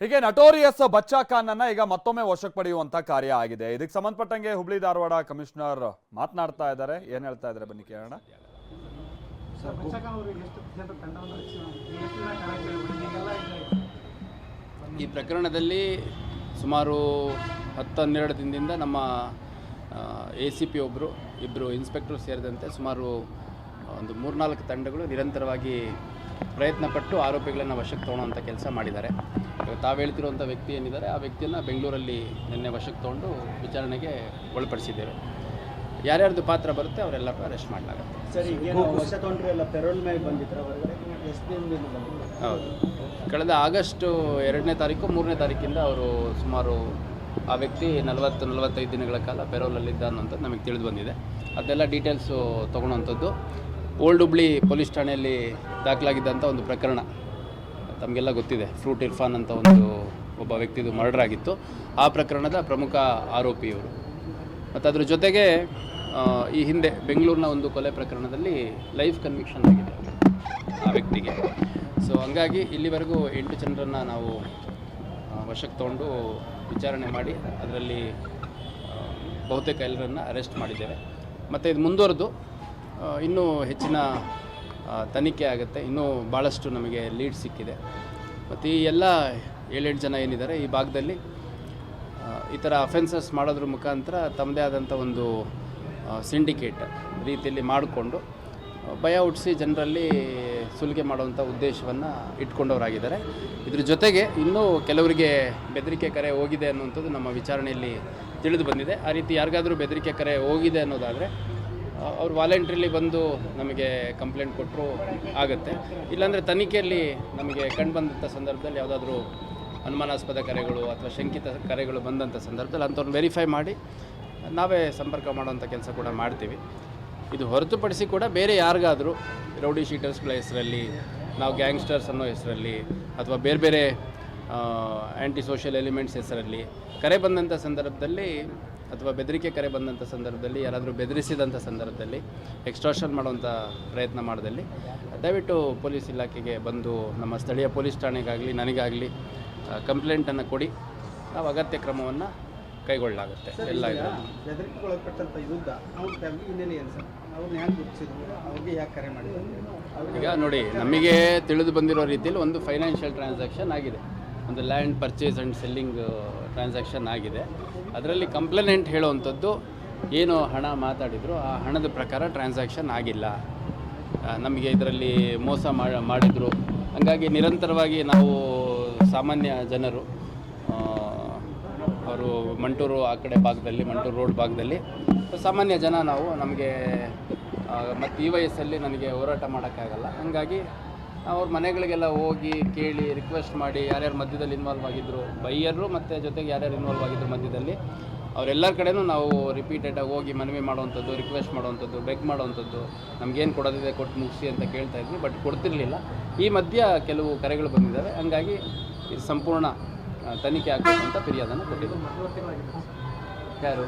ಹೀಗೆ ನಟೋರಿಯಸ್ ಬಚ್ಚಾ ಖಾನ್ ಅನ್ನ ಈಗ ಮತ್ತೊಮ್ಮೆ ವಶಕ್ಕೆ ಪಡೆಯುವಂತ ಕಾರ್ಯ ಆಗಿದೆ. ಇದಕ್ಕೆ ಸಂಬಂಧಪಟ್ಟಂಗೆ ಹುಬ್ಳಿ ಧಾರವಾಡ ಕಮಿಷನರ್ ಮಾತನಾಡ್ತಾ ಇದ್ದಾರೆ. ಏನ್ ಹೇಳ್ತಾ ಇದ್ದಾರೆ ಬನ್ನಿ ಕೇಳೋಣ. ಈ ಪ್ರಕರಣದಲ್ಲಿ ಸುಮಾರು 10-12 ದಿನದಿಂದ ನಮ್ಮ ACP ಇಬ್ಬರು ಇನ್ಸ್ಪೆಕ್ಟರ್ ಸೇರಿದಂತೆ ಸುಮಾರು ಒಂದು 3-4 ತಂಡಗಳು ನಿರಂತರವಾಗಿ ಪ್ರಯತ್ನಪಟ್ಟು ಆರೋಪಿಗಳನ್ನು ವಶಕ್ಕೆ ತೊಗೊಳ್ಳೋಂಥ ಕೆಲಸ ಮಾಡಿದ್ದಾರೆ. ತಾವು ಹೇಳ್ತಿರುವಂಥ ವ್ಯಕ್ತಿ ಏನಿದ್ದಾರೆ ಆ ವ್ಯಕ್ತಿಯನ್ನು ಬೆಂಗಳೂರಲ್ಲಿ ನಿನ್ನೆ ವಶಕ್ಕೆ ತೊಗೊಂಡು ವಿಚಾರಣೆಗೆ ಒಳಪಡಿಸಿದ್ದೇವೆ. ಯಾರ್ಯಾರ್ದು ಪಾತ್ರ ಬರುತ್ತೆ ಅವರೆಲ್ಲರೂ ಅರೆಸ್ಟ್ ಮಾಡಲಾಗುತ್ತೆ. ಸರಿ, ವಶ ತೊಗೊಂಡ್ರೆ ಎಲ್ಲ ಪೆರೋಲ್ ಮೇಲೆ ಬಂದಿದ್ರು ಹೊರಗಡೆ ಎಷ್ಟು ದಿನದಿಂದ ಬಂದಿದ್ರು? ಹೌದು, ಕಳೆದ ಆಗಸ್ಟ್ 2ನೇ ತಾರೀಕು 3ನೇ ತಾರೀಕಿಂದ ಅವರು ಸುಮಾರು ಆ ವ್ಯಕ್ತಿ 40-45 ದಿನಗಳ ಕಾಲ ಪೆರೋಲಲ್ಲಿದ್ದ ಅನ್ನೋಂಥದ್ದು ನಮಗೆ ತಿಳಿದು ಬಂದಿದೆ. ಅದೆಲ್ಲ ಡೀಟೇಲ್ಸು ತೊಗೊಳ್ಳೋಂಥದ್ದು ಓಲ್ಡ್ ಹುಬ್ಳಿ ಪೊಲೀಸ್ ಠಾಣೆಯಲ್ಲಿ ದಾಖಲಾಗಿದ್ದಂಥ ಒಂದು ಪ್ರಕರಣ ತಮಗೆಲ್ಲ ಗೊತ್ತಿದೆ. ಫ್ರೂಟ್ ಇರ್ಫಾನ್ ಅಂತ ಒಬ್ಬ ವ್ಯಕ್ತಿದು ಮರ್ಡರ್ ಆಗಿತ್ತು. ಆ ಪ್ರಕರಣದ ಪ್ರಮುಖ ಆರೋಪಿ ಇವರು. ಮತ್ತು ಅದ್ರ ಜೊತೆಗೆ ಈ ಹಿಂದೆ ಬೆಂಗಳೂರಿನ ಒಂದು ಕೊಲೆ ಪ್ರಕರಣದಲ್ಲಿ ಲೈಫ್ ಕನ್ವಿಕ್ಷನ್ ಆಗಿದೆ ಆ ವ್ಯಕ್ತಿಗೆ. ಸೊ ಹಂಗಾಗಿ ಇಲ್ಲಿವರೆಗೂ 8 ಜನರನ್ನು ನಾವು ವಶಕ್ಕೆ ತೊಗೊಂಡು ವಿಚಾರಣೆ ಮಾಡಿ ಅದರಲ್ಲಿ ಬಹುತೇಕ ಎಲ್ಲರನ್ನು ಅರೆಸ್ಟ್ ಮಾಡಿದ್ದೇವೆ. ಮತ್ತು ಇದು ಮುಂದುವರೆದು ಇನ್ನೂ ಹೆಚ್ಚಿನ ತನಿಖೆ ಆಗುತ್ತೆ. ಇನ್ನೂ ಭಾಳಷ್ಟು ನಮಗೆ ಲೀಡ್ ಸಿಕ್ಕಿದೆ. ಮತ್ತು ಈ ಎಲ್ಲ 7-8 ಜನ ಏನಿದ್ದಾರೆ ಈ ಭಾಗದಲ್ಲಿ ಈ ಥರ ಅಫೆನ್ಸಸ್ ಮಾಡೋದ್ರ ಮುಖಾಂತರ ತಮ್ಮದೇ ಆದಂಥ ಒಂದು ಸಿಂಡಿಕೇಟ್ ರೀತಿಯಲ್ಲಿ ಮಾಡಿಕೊಂಡು ಭಯ ಹುಟ್ಟಿಸಿ ಜನರಲ್ಲಿ ಸುಲಿಗೆ ಮಾಡುವಂಥ ಉದ್ದೇಶವನ್ನು ಇಟ್ಕೊಂಡವರಾಗಿದ್ದಾರೆ. ಇದ್ರ ಜೊತೆಗೆ ಇನ್ನೂ ಕೆಲವರಿಗೆ ಬೆದರಿಕೆ ಕರೆ ಹೋಗಿದೆ ಅನ್ನುವಂಥದ್ದು ನಮ್ಮ ವಿಚಾರಣೆಯಲ್ಲಿ ತಿಳಿದು ಬಂದಿದೆ. ಆ ರೀತಿ ಯಾರಿಗಾದರೂ ಬೆದರಿಕೆ ಕರೆ ಹೋಗಿದೆ ಅನ್ನೋದಾದರೆ ಅವರು ವಾಲಂಟ್ರಿಲಿ ಬಂದು ನಮಗೆ ಕಂಪ್ಲೇಂಟ್ ಕೊಟ್ಟರು ಆಗುತ್ತೆ. ಇಲ್ಲಾಂದರೆ ತನಿಖೆಯಲ್ಲಿ ನಮಗೆ ಕಂಡುಬಂದಂಥ ಸಂದರ್ಭದಲ್ಲಿ ಯಾವುದಾದ್ರೂ ಅನುಮಾನಾಸ್ಪದ ಕರೆಗಳು ಅಥವಾ ಶಂಕಿತ ಕರೆಗಳು ಬಂದಂಥ ಸಂದರ್ಭದಲ್ಲಿ ಅಂಥವ್ರನ್ನ ವೆರಿಫೈ ಮಾಡಿ ನಾವೇ ಸಂಪರ್ಕ ಮಾಡುವಂಥ ಕೆಲಸ ಕೂಡ ಮಾಡ್ತೀವಿ. ಇದು ಹೊರತುಪಡಿಸಿ ಕೂಡ ಬೇರೆ ಯಾರಿಗಾದರೂ ರೌಡಿ ಶೀಟರ್ಸ್ಗಳ ಹೆಸರಲ್ಲಿ, ನಾವು ಗ್ಯಾಂಗ್ಸ್ಟರ್ಸ್ ಅನ್ನೋ ಹೆಸರಲ್ಲಿ ಅಥವಾ ಬೇರೆ ಬೇರೆ ಆ್ಯಂಟಿ ಸೋಷಿಯಲ್ ಎಲಿಮೆಂಟ್ಸ್ ಹೆಸರಲ್ಲಿ ಕರೆ ಬಂದಂಥ ಸಂದರ್ಭದಲ್ಲಿ ಅಥವಾ ಬೆದರಿಕೆ ಕರೆ ಬಂದಂಥ ಸಂದರ್ಭದಲ್ಲಿ ಯಾರಾದರೂ ಬೆದರಿಸಿದಂಥ ಸಂದರ್ಭದಲ್ಲಿ ಎಕ್ಸ್ಟ್ರಾಕ್ಷನ್ ಮಾಡುವಂಥ ಪ್ರಯತ್ನ ಮಾಡಿದಲ್ಲಿ ದಯವಿಟ್ಟು ಪೊಲೀಸ್ ಇಲಾಖೆಗೆ ಬಂದು ನಮ್ಮ ಸ್ಥಳೀಯ ಪೊಲೀಸ್ ಠಾಣೆಗಾಗಲಿ ನನಗಾಗಲಿ ಕಂಪ್ಲೇಂಟನ್ನು ಕೊಡಿ. ನಾವು ಅಗತ್ಯ ಕ್ರಮವನ್ನು ಕೈಗೊಳ್ಳಲಾಗುತ್ತೆ. ಎಲ್ಲ ಬೆದರಿಕೆ ಒಳಪಟ್ಟಂಥ ವಿರುದ್ಧ ಅವ್ರ ಹಿನ್ನೆಲೆ ಏನು ಸರ್? ಅವ್ರನ್ನ ಹ್ಯಾಂಗೆ ಗುರುತಿಸಿದ್ರು? ಅವ್ರಿಗೆ ಯಾಕೆ ಕರೆ ಮಾಡಿದ್ರು? ಈಗ ನೋಡಿ, ನಮಗೆ ತಿಳಿದು ಬಂದಿರೋ ರೀತಿಯಲ್ಲಿ ಒಂದು ಫೈನಾನ್ಷಿಯಲ್ ಟ್ರಾನ್ಸಾಕ್ಷನ್ ಆಗಿದೆ. ಒಂದು land purchase and selling transaction ಆಗಿದೆ. ಅದರಲ್ಲಿ ಕಂಪ್ಲೇಂಟ್ ಹೇಳುವಂಥದ್ದು ಏನು ಹಣ ಮಾತಾಡಿದ್ರು ಆ ಹಣದ ಪ್ರಕಾರ ಟ್ರಾನ್ಸಾಕ್ಷನ್ ಆಗಿಲ್ಲ. ನಮಗೆ ಇದರಲ್ಲಿ ಮೋಸ ಮಾಡಿದರು. ಹಾಗಾಗಿ ನಿರಂತರವಾಗಿ ನಾವು ಸಾಮಾನ್ಯ ಜನರು ಅವರು ಮಂಟೂರು ಆ ಕಡೆ ಭಾಗದಲ್ಲಿ, ಮಂಟೂರು ರೋಡ್ ಭಾಗದಲ್ಲಿ ಸಾಮಾನ್ಯ ಜನ ನಾವು ನಮಗೆ ಮತ್ತು ಈ ವಯಸ್ಸಲ್ಲಿ ನನಗೆ ಹೋರಾಟ ಮಾಡೋಕ್ಕಾಗಲ್ಲ. ಹಾಗಾಗಿ ಅವ್ರ ಮನೆಗಳಿಗೆಲ್ಲ ಹೋಗಿ ಕೇಳಿ ರಿಕ್ವೆಸ್ಟ್ ಮಾಡಿ ಯಾರ್ಯಾರು ಮಧ್ಯದಲ್ಲಿ ಇನ್ವಾಲ್ವ್ ಆಗಿದ್ದರು, ಬೈಯರು ಮತ್ತು ಜೊತೆಗೆ ಯಾರ್ಯಾರು ಇನ್ವಾಲ್ವ್ ಆಗಿದ್ದರು ಮಧ್ಯದಲ್ಲಿ ಅವರೆಲ್ಲರ ಕಡೆನೂ ನಾವು ರಿಪೀಟೆಡಾಗಿ ಹೋಗಿ ಮನವಿ ಮಾಡುವಂಥದ್ದು, ರಿಕ್ವೆಸ್ಟ್ ಮಾಡುವಂಥದ್ದು, ಬೆಗ್ ಮಾಡುವಂಥದ್ದು, ನಮಗೇನು ಕೊಡೋದಿದೆ ಕೊಟ್ಟು ಮುಗಿಸಿ ಅಂತ ಕೇಳ್ತಾ ಇದ್ವಿ. ಬಟ್ ಕೊಡ್ತಿರಲಿಲ್ಲ. ಈ ಮಧ್ಯ ಕೆಲವು ಕರೆಗಳು ಬಂದಿದ್ದಾವೆ. ಹಾಗಾಗಿ ಇದು ಸಂಪೂರ್ಣ ತನಿಖೆ ಆಗಬೇಕಂತ ಫಿರ್ಯಾದನ್ನು ಕೊಟ್ಟಿದ್ದೀವಿ. ಯಾರು?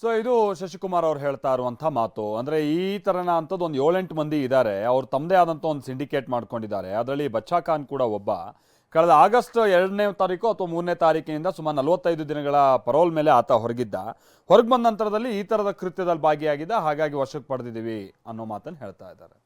ಸೊ ಇದು ಶಶಿಕುಮಾರ್ ಅವ್ರು ಹೇಳ್ತಾ ಇರುವಂಥ ಮಾತು. ಅಂದರೆ ಈ ಥರನ ಅಂಥದ್ದು ಒಂದು 7-8 ಮಂದಿ ಇದ್ದಾರೆ. ಅವ್ರು ತಮ್ಮದೇ ಆದಂಥ ಒಂದು ಸಿಂಡಿಕೇಟ್ ಮಾಡ್ಕೊಂಡಿದ್ದಾರೆ. ಅದರಲ್ಲಿ ಬಚ್ಚಾ ಖಾನ್ ಕೂಡ ಒಬ್ಬ. ಕಳೆದ ಆಗಸ್ಟ್ 2ನೇ ತಾರೀಕು ಅಥವಾ 3ನೇ ತಾರೀಕಿನಿಂದ ಸುಮಾರು 45 ದಿನಗಳ ಪರೋಲ್ ಮೇಲೆ ಆತ ಹೊರಗೆ ಬಂದ ನಂತರದಲ್ಲಿ ಈ ಥರದ ಕೃತ್ಯದಲ್ಲಿ ಭಾಗಿಯಾಗಿದ್ದ. ಹಾಗಾಗಿ ವಶಕ್ಕೆ ಪಡೆದಿದ್ದೀವಿ ಅನ್ನೋ ಮಾತನ್ನು ಹೇಳ್ತಾ ಇದ್ದಾರೆ.